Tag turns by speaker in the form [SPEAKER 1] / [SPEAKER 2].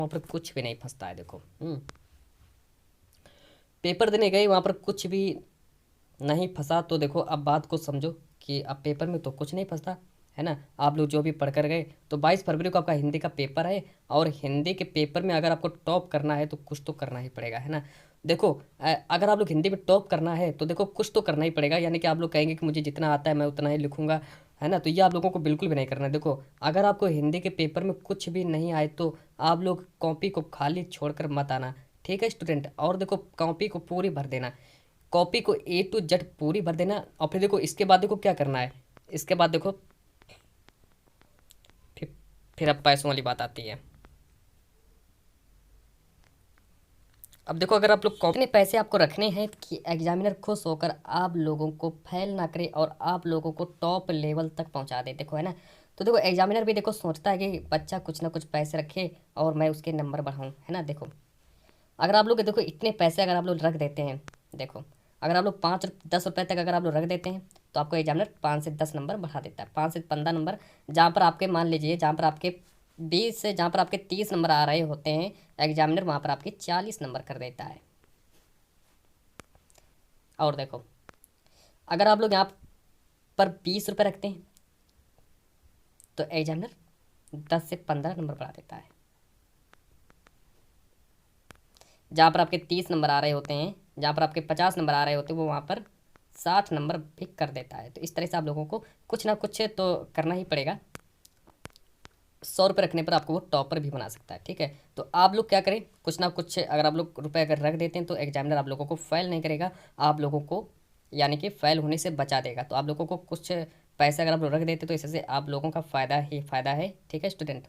[SPEAKER 1] वहाँ पर कुछ भी नहीं फंसता है। देखो पेपर देने गए, वहाँ पर कुछ भी नहीं फंसा। तो देखो अब बात को समझो कि अब पेपर में तो कुछ नहीं फंसता है ना। आप लोग जो भी पढ़ कर गए, तो 22 फरवरी को आपका हिंदी का पेपर है, और हिंदी के पेपर में अगर आपको टॉप करना है तो कुछ तो करना ही पड़ेगा, है ना। देखो अगर आप लोग हिंदी में टॉप करना है तो देखो कुछ तो करना ही पड़ेगा। यानी कि आप लोग कहेंगे कि मुझे जितना आता है मैं उतना ही लिखूंगा, है ना। तो ये आप लोगों को बिल्कुल भी नहीं करना है। देखो अगर आपको हिंदी के पेपर में कुछ भी नहीं आए तो आप लोग कॉपी को खाली छोड़कर मत आना, ठीक है स्टूडेंट। और देखो कॉपी को पूरी भर देना, कॉपी को A to Z पूरी भर देना। और फिर देखो इसके बाद देखो क्या करना है। इसके बाद देखो फिर फिर अब पैसों वाली बात आती है। अब देखो अगर आप लोग इतने पैसे आपको रखने हैं कि एग्जामिनर खुश होकर आप लोगों को फेल ना करे और आप लोगों को टॉप लेवल तक पहुंचा दे, देखो है ना। तो देखो एग्जामिनर भी देखो सोचता है कि बच्चा कुछ ना कुछ पैसे रखे और मैं उसके नंबर बढ़ाऊं, है ना। देखो अगर आप लोग देखो इतने पैसे अगर आप लोग रख देते हैं, देखो अगर आप लोग 5-10 रुपए तक अगर आप लोग रख देते हैं तो आपको एग्जामिनर 5 से 10 नंबर बढ़ा देता है, 5 से 15 नंबर। जहाँ पर आपके मान लीजिए, जहाँ पर आपके 20 से, जहाँ पर आपके 30 नंबर आ रहे होते हैं, एग्जामिनर वहाँ पर आपके 40 नंबर कर देता है। और देखो अगर आप लोग यहाँ पर 20 रुपये रखते हैं तो एग्जामिनर 10 से 15 नंबर बढ़ा देता है। जहाँ पर आपके 30 नंबर आ रहे होते हैं, जहाँ पर आपके 50 नंबर आ रहे होते हैं, वो वहाँ पर 60 नंबर भी कर देता है। तो इस तरह से आप लोगों को कुछ ना कुछ तो करना ही पड़ेगा। 100 रुपये रखने पर आपको वो टॉपर भी बना सकता है, ठीक है। तो आप लोग क्या करें, कुछ ना कुछ अगर आप लोग रुपए अगर रख देते हैं तो एग्जामिनर आप लोगों को फेल नहीं करेगा, आप लोगों को यानी कि फेल होने से बचा देगा। तो आप लोगों को कुछ पैसे अगर आप लोग रख देते तो इससे आप लोगों का फ़ायदा ही फ़ायदा है, ठीक है स्टूडेंट।